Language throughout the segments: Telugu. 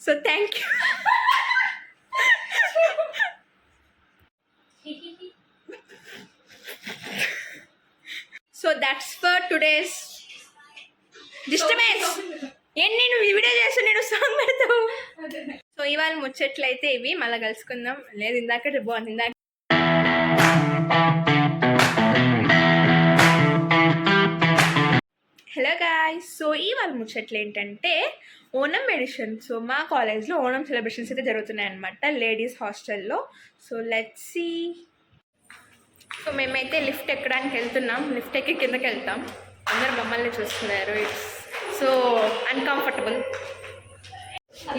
So thank you. So that's for today's disturbance. ఏంటి నేను వీడియో చేసి నేను సాంగ్ పెడతావు. సో ఇవాళ ముచ్చట్లయితే ఇవి, మళ్ళీ కలుసుకుందాం. లేదు ఇందాక బాగుంది. ఇందాక హలో గాయ్స్. సో ఇవాళ ముచ్చట్లు ఏంటంటే ఓణం ఎడిషన్. సో మా కాలేజ్లో ఓణం సెలబ్రేషన్స్ అయితే జరుగుతున్నాయి అనమాట, లేడీస్ హాస్టల్లో. So let's see. సో మేమైతే లిఫ్ట్ ఎక్కడానికి వెళ్తున్నాం. లిఫ్ట్ ఎక్కి కిందకి వెళ్తాం. అందరు మమ్మల్ని చూస్తున్నారు. It's so uncomfortable.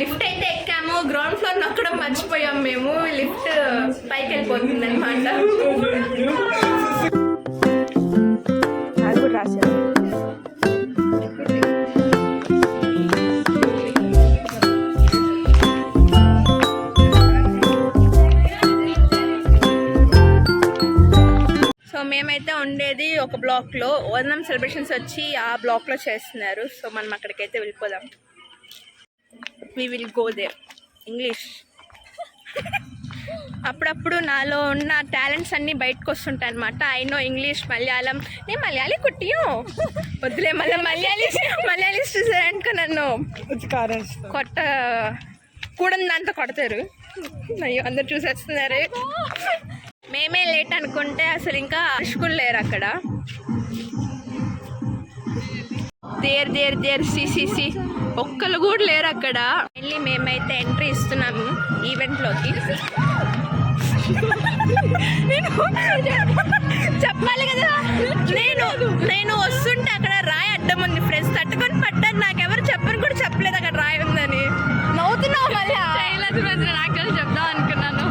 లిఫ్ట్ అయితే ఎక్కాము, గ్రౌండ్ ఫ్లోర్ నొక్కడం మర్చిపోయాం మేము. లిఫ్ట్ పైకి వెళ్ళిపోతుంది అనమాట. మేమైతే ఉండేది ఒక బ్లాక్లో. ఓణం సెలబ్రేషన్స్ వచ్చి ఆ బ్లాక్లో చేస్తున్నారు. సో మనం అక్కడికైతే వెళ్ళిపోదాం. We will go there. English అప్పుడప్పుడు నాలో ఉన్న టాలెంట్స్ అన్నీ బయటకు వస్తుంటాయి అనమాట. I know English, Malayalam. నేను మలయాళీ కుట్టియో వద్దులే, మళ్ళీ మలయాళీస్ చూసారనుకో నన్ను కొట్ట కూడని దాంతో కొడతారు. అయ్యో అందరు చూసేస్తున్నారు. మేమే లేట్ అనుకుంటే అసలు ఇంకా అరుచుకుని లేరు అక్కడ. దేర్ సిసిసి ఒక్కరు కూడా లేరు అక్కడ. మళ్ళీ మేమైతే ఎంట్రీ ఇస్తున్నాము ఈవెంట్లోకి. నేను చెప్పాలి కదా, నేను వస్తుంటే అక్కడ రాయి అడ్డం ఉంది. ఫ్రెండ్స్ తట్టుకొని పట్టాను. నాకెవరు చెప్పని కూడా చెప్పలేదు అక్కడ రాయి ఉందని. నవ్వుతున్నావు మళ్ళీ. నాకు చెప్దాం అనుకున్నాను.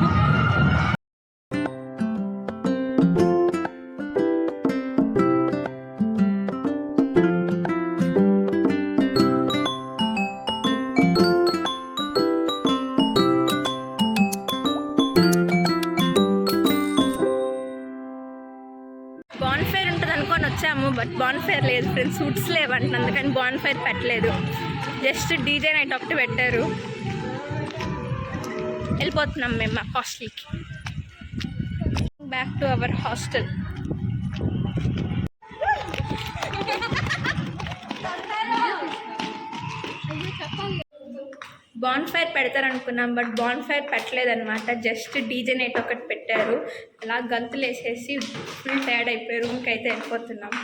బాన్ఫైర్ ఉంటుంది అనుకొని వచ్చాము, బట్ బాన్ఫైర్ లేదు ఫ్రెండ్స్. సూట్స్ లేవంట, అందుకని బాన్ఫైర్ పెట్టలేదు. జస్ట్ డీజే నైట్ ఒకటి పెట్టారు. వెళ్ళిపోతున్నాం మేము మా హాస్టల్కి. Back to our hostel. Bonfire పెడతారనుకున్నాం, బట్ బాన్ఫైర్ పెట్టలేదన్నమాట. జస్ట్ డీజే నైట్ ఒకటి పెట్టారు. అలా గంతులు వేసేసి ఫుల్ టైర్డ్ అయిపోయి రూమ్కి అయితే వెళ్ళిపోతున్నాం.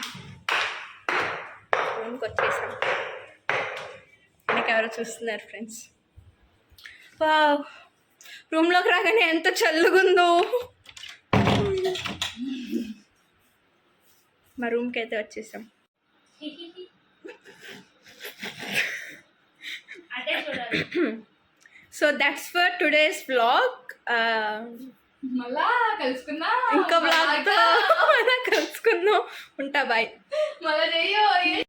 రూమ్కి వచ్చేసాం. ఎవరో చూస్తున్నారు ఫ్రెండ్స్. వావ్, రూమ్లోకి రాగానే ఎంత చల్లగుందో. మా రూమ్కి అయితే వచ్చేసాం. So that's for today's vlog. మళ్ళా కలుసుకుందాం ఇంకో వ్లాగ్తో కలుసుకుందాం. ఉంటా, బాయ్. మళ్ళీ